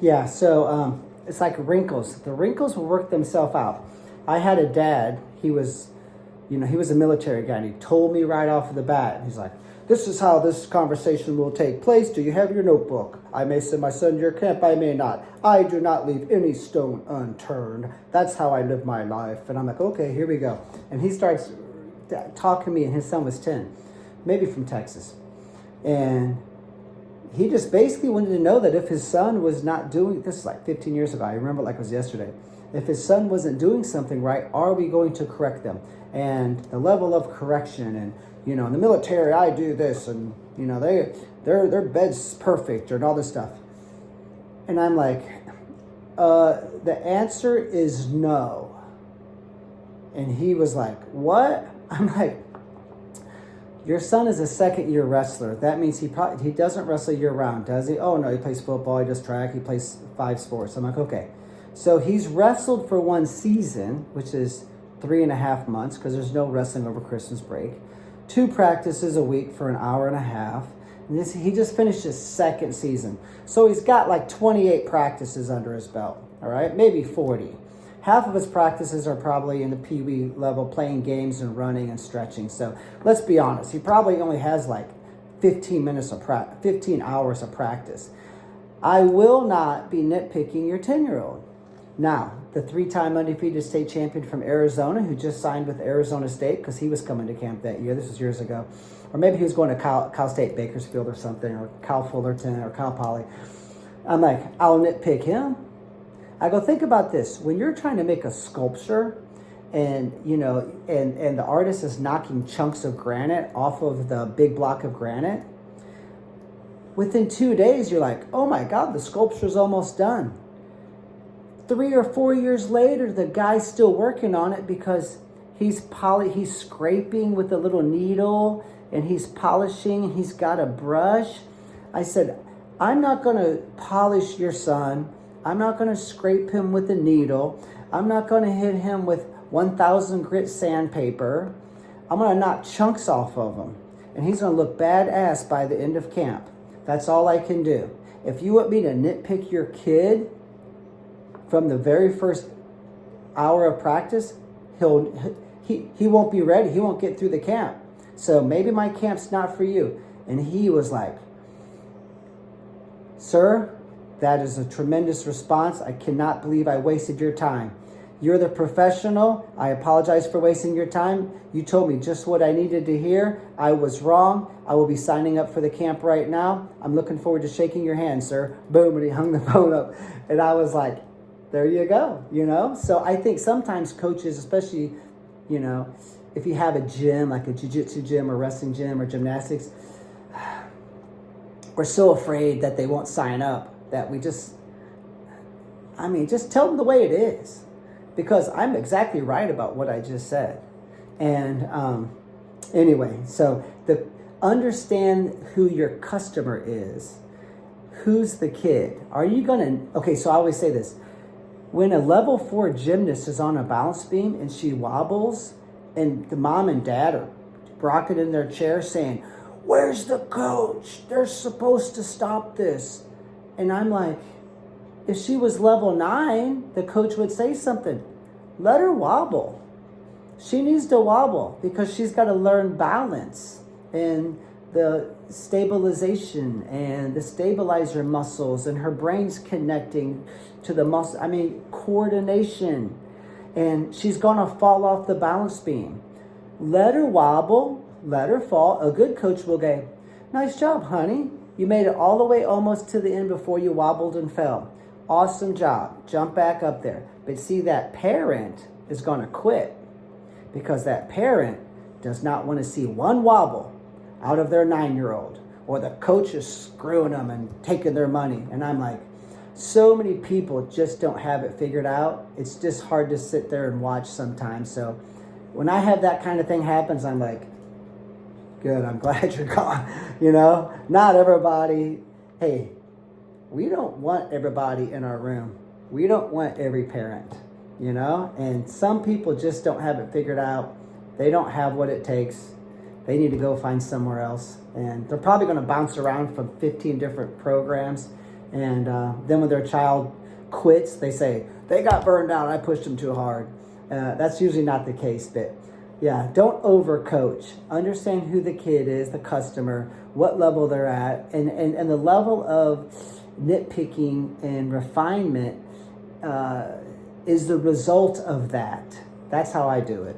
Yeah, so it's like wrinkles. The wrinkles will work themselves out. I had a dad, he was a military guy, and he told me right off of the bat, he's like, this is how this conversation will take place. Do you have your notebook? I may send my son to your camp, I may not. I do not leave any stone unturned. That's how I live my life. And I'm like, okay, here we go. And he starts talking to me, and his son was 10, maybe from Texas. And he just basically wanted to know that if his son was not doing, this is like 15 years ago, I remember it like it was yesterday. If his son wasn't doing something right, are we going to correct them? And the level of correction, and in the military, I do this, and their bed's perfect, and all this stuff. And I'm like, the answer is no. And he was like, what? I'm like, your son is a second-year wrestler. That means he doesn't wrestle year-round, does he? Oh, no, he plays football, he does track, he plays 5 sports. I'm like, okay. So he's wrestled for 1 season, which is 3.5 months, because there's no wrestling over Christmas break. 2 practices a week for an hour and a half. And he just finished his 2nd season. So he's got like 28 practices under his belt, all right? Maybe 40. Half of his practices are probably in the Pee-wee level, playing games and running and stretching. So let's be honest, he probably only has like 15 hours of practice. I will not be nitpicking your 10-year-old. Now, the 3-time undefeated state champion from Arizona, who just signed with Arizona State because he was coming to camp that year. This was years ago. Or maybe he was going to Cal State Bakersfield or something, or Cal Fullerton or Cal Poly. I'm like, I'll nitpick him. I go, think about this. When you're trying to make a sculpture and the artist is knocking chunks of granite off of the big block of granite, within 2 days, you're like, oh my God, the sculpture's almost done. 3 or 4 years later, the guy's still working on it because he's scraping with a little needle, and he's polishing, and he's got a brush. I said, I'm not going to polish your son. I'm not going to scrape him with a needle. I'm not going to hit him with 1,000 grit sandpaper. I'm going to knock chunks off of him. And he's going to look badass by the end of camp. That's all I can do. If you want me to nitpick your kid from the very first hour of practice, he won't be ready. He won't get through the camp. So maybe my camp's not for you. And he was like, sir, that is a tremendous response. I cannot believe I wasted your time. You're the professional. I apologize for wasting your time. You told me just what I needed to hear. I was wrong. I will be signing up for the camp right now. I'm looking forward to shaking your hand, sir. Boom, and he hung the phone up. And I was like, there you go, So I think sometimes coaches, especially, if you have a gym, like a jiu-jitsu gym or wrestling gym or gymnastics, we're so afraid that they won't sign up that we just tell them the way it is. Because I'm exactly right about what I just said. And anyway, so understand who your customer is. Who's the kid? Are you okay, so I always say this. When a level 4 gymnast is on a balance beam and she wobbles, and the mom and dad are rocking in their chair saying, where's the coach? They're supposed to stop this. And I'm like, if she was level 9, the coach would say something. Let her wobble. She needs to wobble because she's got to learn balance and the stabilization and the stabilizer muscles, and her brain's connecting to the muscle. Coordination. And she's going to fall off the balance beam. Let her wobble. Let her fall. A good coach will go, nice job, honey. You made it all the way almost to the end before you wobbled and fell. Awesome job. Jump back up there. But see, that parent is going to quit because that parent does not want to see one wobble out of their 9-year-old, or the coach is screwing them and taking their money. And I'm like, so many people just don't have it figured out. It's just hard to sit there and watch sometimes. So when I have that kind of thing happens, I'm like, good, I'm glad you're gone. Not everybody. Hey, we don't want everybody in our room. We don't want every parent, and some people just don't have it figured out. They don't have what it takes. They need to go find somewhere else. And they're probably going to bounce around from 15 different programs. And then when their child quits, they say, they got burned out, I pushed them too hard. That's usually not the case, but yeah, don't overcoach. Understand who the kid is, the customer, what level they're at, and the level of nitpicking and refinement is the result of that. That's how I do it.